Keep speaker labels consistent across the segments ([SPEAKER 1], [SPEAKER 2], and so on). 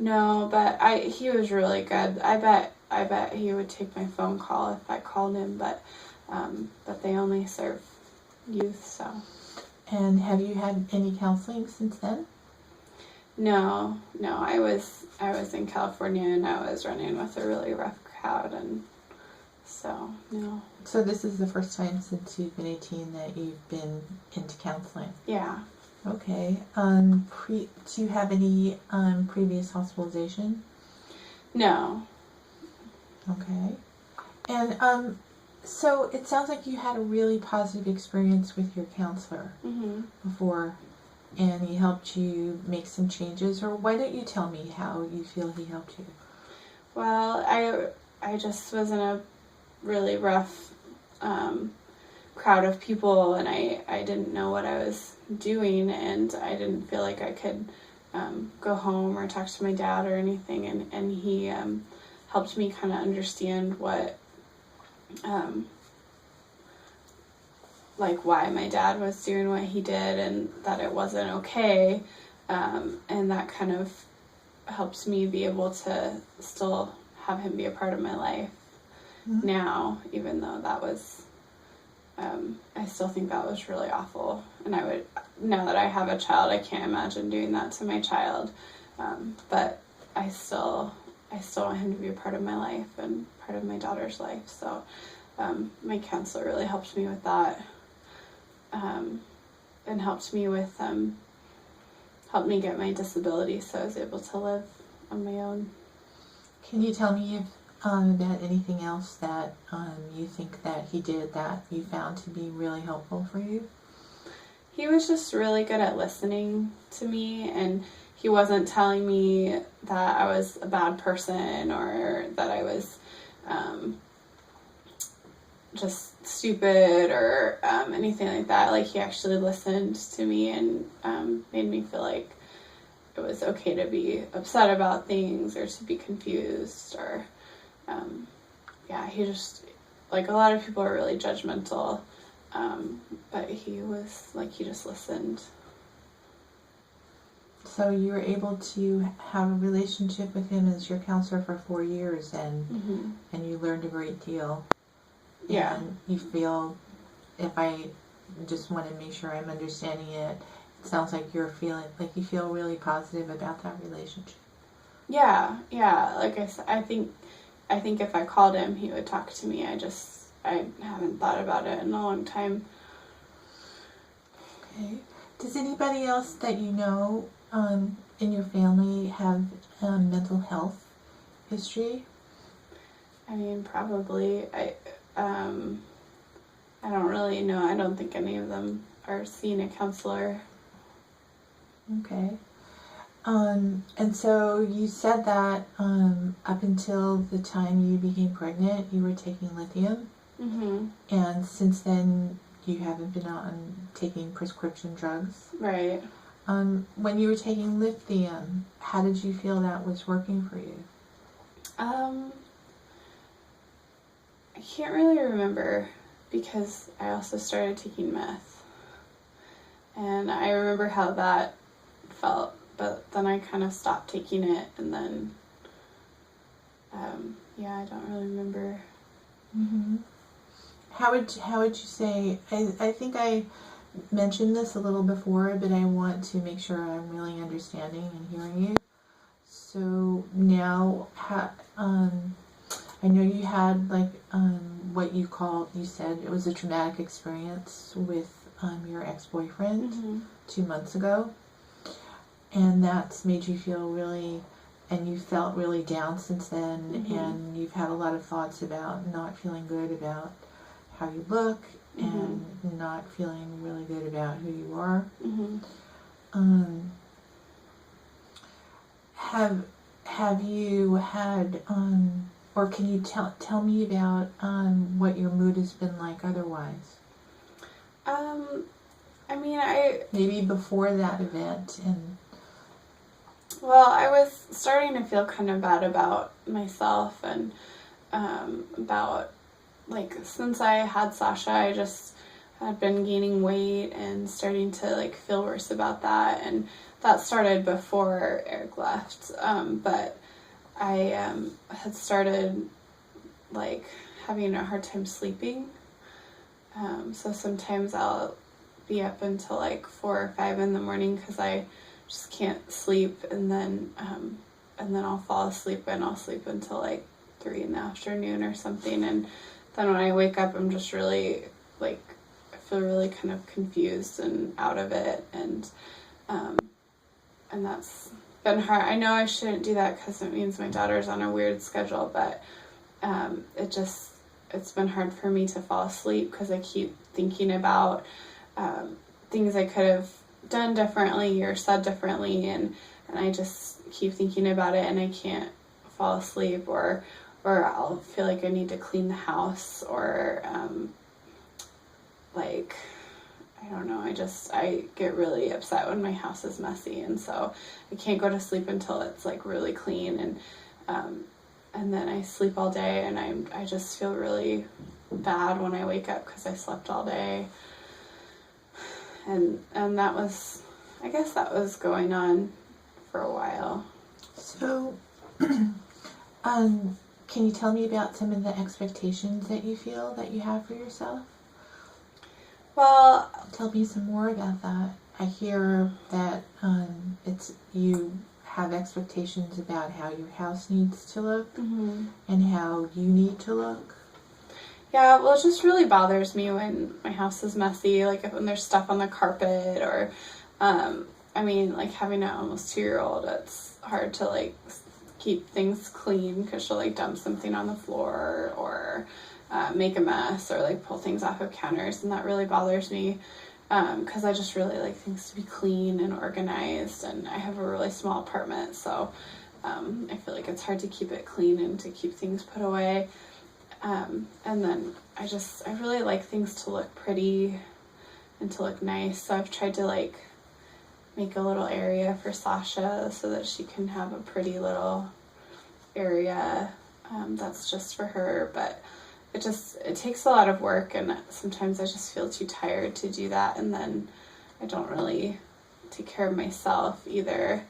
[SPEAKER 1] No, but he was really good. I bet he would take my phone call if I called him, but they only serve youth, so.
[SPEAKER 2] And have you had any counseling since then?
[SPEAKER 1] No, I was in California and I was running with a really rough crowd, and so no.
[SPEAKER 2] So this is the first time since you've been 18 that you've been into counseling?
[SPEAKER 1] Yeah.
[SPEAKER 2] Okay. Do you have any previous hospitalization?
[SPEAKER 1] No.
[SPEAKER 2] Okay. And so it sounds like you had a really positive experience with your counselor before, and he helped you make some changes. Or why don't you tell me how you feel he helped you?
[SPEAKER 1] Well, I just was in a really rough crowd of people, and I didn't know what I was doing, and I didn't feel like I could go home or talk to my dad or anything, and he helped me kind of understand what like why my dad was doing what he did, and that it wasn't okay, and that kind of helps me be able to still have him be a part of my life now, even though that was I still think that was really awful, and I would, now that I have a child, I can't imagine doing that to my child, but I still want him to be a part of my life and part of my daughter's life, so my counselor really helped me with that, and helped me get my disability so I was able to live on my own.
[SPEAKER 2] Can you tell me about anything else that you think that he did that you found to be really helpful for you?
[SPEAKER 1] He was just really good at listening to me, and he wasn't telling me that I was a bad person or that I was just stupid or anything like that. Like, he actually listened to me and made me feel like it was okay to be upset about things or to be confused, or he just, like, a lot of people are really judgmental, but he was like, he just listened.
[SPEAKER 2] So you were able to have a relationship with him as your counselor for 4 years, and you learned a great deal.
[SPEAKER 1] Yeah.
[SPEAKER 2] And you feel, if I just want to make sure I'm understanding it, it sounds like you're feeling like you feel really positive about that relationship.
[SPEAKER 1] Yeah. Like I said, I think if I called him, he would talk to me. I haven't thought about it in a long time.
[SPEAKER 2] Okay. Does anybody else that you know in your family have mental health history?
[SPEAKER 1] I mean, probably. I don't really know. I don't think any of them are seeing a counselor.
[SPEAKER 2] Okay. And so you said that up until the time you became pregnant, you were taking lithium. And since then, you haven't been on taking prescription drugs.
[SPEAKER 1] Right.
[SPEAKER 2] When you were taking lithium, how did you feel that was working for you?
[SPEAKER 1] I can't really remember, because I also started taking meth. And I remember how that felt, but then I kind of stopped taking it, and then, I don't really remember.
[SPEAKER 2] How would you say, I think I mentioned this a little before, but I want to make sure I'm really understanding and hearing you. So now, I know you had, like, what you said it was a traumatic experience with your ex-boyfriend 2 months ago, and that's made you feel really, and you felt really down since then, and you've had a lot of thoughts about not feeling good about how you look, and not feeling really good about who you are. Have you had, or can you tell me about what your mood has been like otherwise?
[SPEAKER 1] I mean,
[SPEAKER 2] maybe before that event, and
[SPEAKER 1] well, I was starting to feel kind of bad about myself, and about, like, since I had Sasha, I just had been gaining weight and starting to, like, feel worse about that, and that started before Eric left, but I had started like having a hard time sleeping. So sometimes I'll be up until like 4 or 5 in the morning because I just can't sleep, and then I'll fall asleep and I'll sleep until like 3 in the afternoon or something, and then when I wake up I'm just really like I feel really kind of confused and out of it, and that's been hard. I know I shouldn't do that because it means my daughter's on a weird schedule, but it's been hard for me to fall asleep because I keep thinking about things I could have done differently or said differently, and I just keep thinking about it and I can't fall asleep, or I'll feel like I need to clean the house, or like I don't know, I get really upset when my house is messy, and so I can't go to sleep until it's like really clean, and then I sleep all day, and I just feel really bad when I wake up because I slept all day, and I guess that was going on for a while.
[SPEAKER 2] So, can you tell me about some of the expectations that you feel that you have for yourself?
[SPEAKER 1] Well,
[SPEAKER 2] tell me some more about that. I hear that you have expectations about how your house needs to look,
[SPEAKER 1] mm-hmm.
[SPEAKER 2] and how you need to look.
[SPEAKER 1] Yeah, well, it just really bothers me when my house is messy, like when there's stuff on the carpet, or, like having an almost 2-year-old, it's hard to like keep things clean because she'll like dump something on the floor, or make a mess, or like pull things off of counters, and that really bothers me because I just really like things to be clean and organized, and I have a really small apartment, so I feel like it's hard to keep it clean and to keep things put away. And then I really like things to look pretty and to look nice, so I've tried to like make a little area for Sasha so that she can have a pretty little area that's just for her, but it takes a lot of work, and sometimes I just feel too tired to do that, and then I don't really take care of myself either,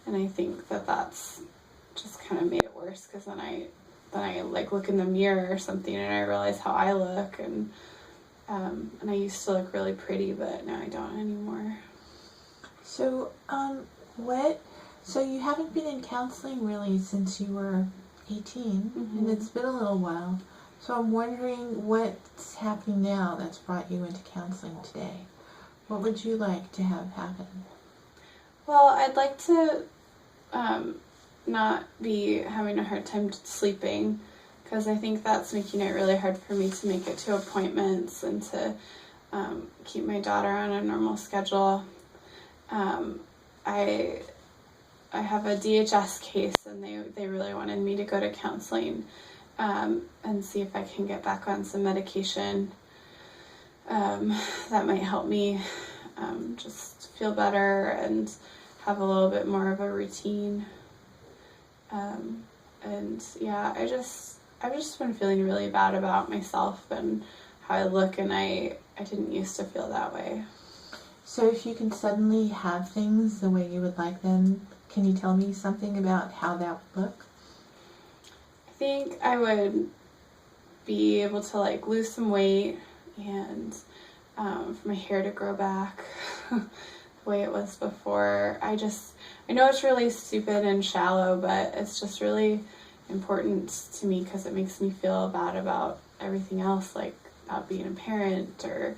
[SPEAKER 1] and I think that's just kind of made it worse, because then I like look in the mirror or something and I realize how I look, and I used to look really pretty, but now I don't anymore.
[SPEAKER 2] So so you haven't been in counseling really since you were 18,
[SPEAKER 1] mm-hmm.
[SPEAKER 2] and it's been a little while. So I'm wondering what's happening now that's brought you into counseling today. What would you like to have happen?
[SPEAKER 1] Well, I'd like to not be having a hard time sleeping, because I think that's making it really hard for me to make it to appointments and to keep my daughter on a normal schedule. I have a DHS case, and they really wanted me to go to counseling and see if I can get back on some medication that might help me just feel better and have a little bit more of a routine. And yeah, I've just been feeling really bad about myself and how I look, and I didn't used to feel that way.
[SPEAKER 2] So if you can suddenly have things the way you would like them, can you tell me something about how that would look?
[SPEAKER 1] I think I would be able to like lose some weight, and for my hair to grow back the way it was before. I know it's really stupid and shallow, but it's just really important to me because it makes me feel bad about everything else, like about being a parent, or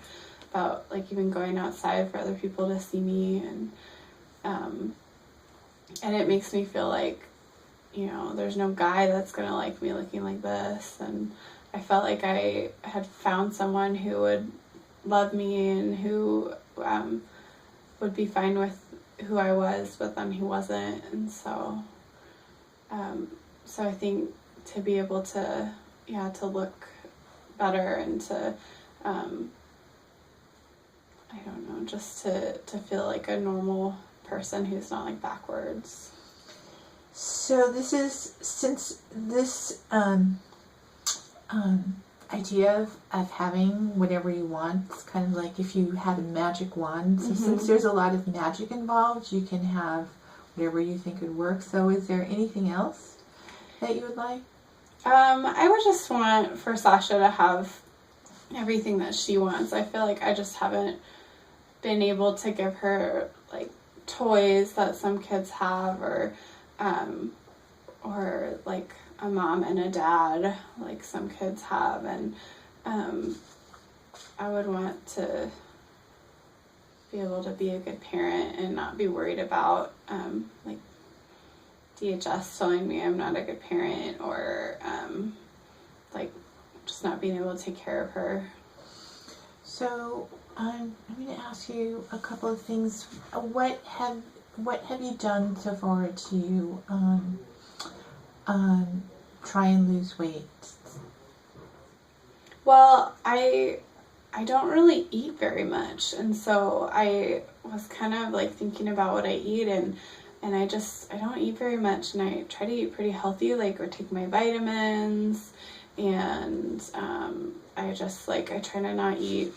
[SPEAKER 1] about like even going outside for other people to see me, and it makes me feel like, there's no guy that's gonna like me looking like this, and I felt like I had found someone who would love me and who would be fine with who I was, but then he wasn't, and so I think to be able to look better and to I don't know, just to feel like a normal person who's not like backwards.
[SPEAKER 2] So since this idea of having whatever you want. It's kind of like if you had a magic wand. So since there's a lot of magic involved, you can have whatever you think would work. So is there anything else that you would like?
[SPEAKER 1] I would just want for Sasha to have everything that she wants. I feel like I just haven't been able to give her like toys that some kids have, or like a mom and a dad like some kids have, and I would want to be able to be a good parent and not be worried about like DHS telling me I'm not a good parent, or like just not being able to take care of her.
[SPEAKER 2] So I'm going to ask you a couple of things. What have you done so far to try and lose weight?
[SPEAKER 1] Well, I don't really eat very much, and so I was kind of like thinking about what I eat, and I don't eat very much, and I try to eat pretty healthy, like, or take my vitamins, and I try to not eat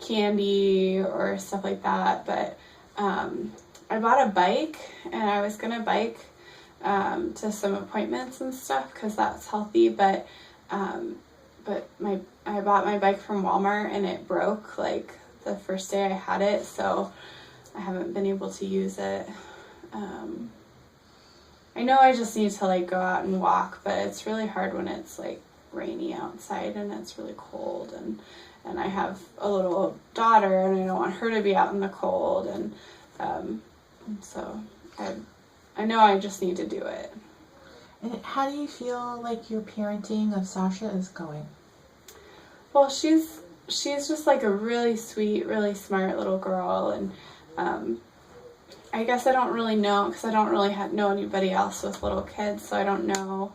[SPEAKER 1] candy or stuff like that. But I bought a bike, and I was gonna bike to some appointments and stuff because that's healthy, but I bought my bike from Walmart, and it broke like the first day I had it, so I haven't been able to use it. I know I just need to like go out and walk, but it's really hard when it's like rainy outside and it's really cold, and I have a little daughter, and I don't want her to be out in the cold, and so I know I just need to do it.
[SPEAKER 2] And how do you feel like your parenting of Sasha is going?
[SPEAKER 1] Well, she's just like a really sweet, really smart little girl, and I guess I don't really know, because I don't really know anybody else with little kids, so I don't know,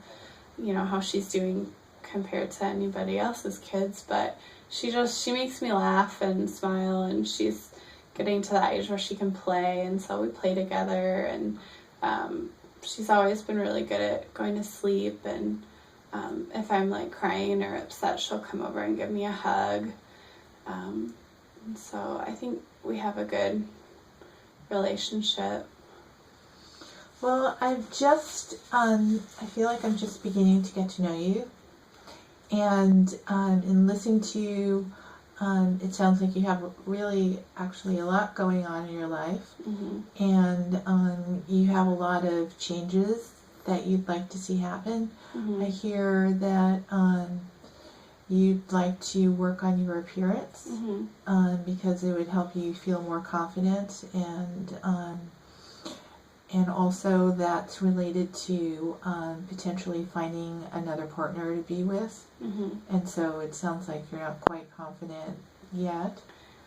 [SPEAKER 1] how she's doing compared to anybody else's kids, but she makes me laugh and smile, and she's getting to that age where she can play, and so we play together, and she's always been really good at going to sleep, and if I'm like crying or upset, she'll come over and give me a hug, and so I think we have a good relationship.
[SPEAKER 2] Well, I feel like I'm just beginning to get to know you, and in listening to you, it sounds like you have really actually a lot going on in your life, and you have a lot of changes that you'd like to see happen. I hear that you'd like to work on your appearance, because it would help you feel more confident, and also that's related to potentially finding another partner to be with. And so it sounds like you're not quite confident yet.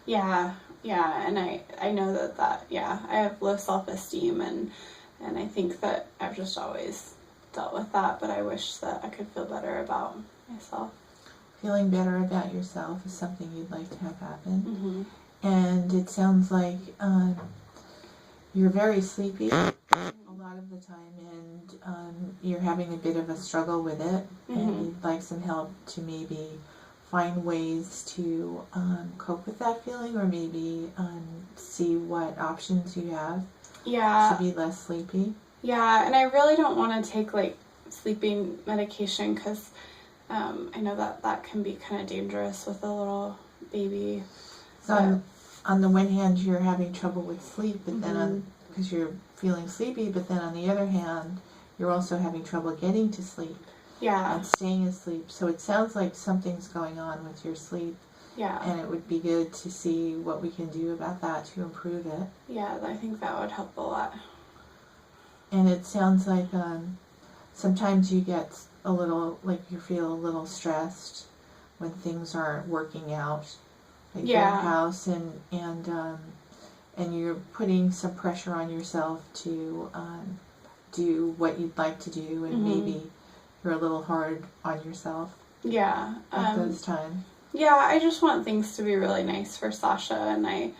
[SPEAKER 1] Yeah, and I know that I have low self-esteem, and I think that I've just always dealt with that, but I wish that I could feel better about myself.
[SPEAKER 2] Feeling better about yourself is something you'd like to have happen. And it sounds like you're very sleepy a lot of the time, and you're having a bit of a struggle with it, and you'd like some help to maybe find ways to cope with that feeling, or maybe see what options you have to be less sleepy.
[SPEAKER 1] Yeah, and I really don't want to take like sleeping medication, because I know that can be kind of dangerous with a little baby.
[SPEAKER 2] So on the one hand, you're having trouble with sleep, but then because you're feeling sleepy, but then on the other hand, you're also having trouble getting to sleep.
[SPEAKER 1] Yeah.
[SPEAKER 2] And staying asleep. So it sounds like something's going on with your sleep.
[SPEAKER 1] Yeah.
[SPEAKER 2] And it would be good to see what we can do about that to improve it.
[SPEAKER 1] Yeah, I think that would help a lot.
[SPEAKER 2] And it sounds like sometimes you get a little, like you feel a little stressed when things aren't working out. Like your house, and you're putting some pressure on yourself to do what you'd like to do, and maybe you're a little hard on yourself.
[SPEAKER 1] Yeah.
[SPEAKER 2] At those times.
[SPEAKER 1] Yeah, I just want things to be really nice for Sasha, and I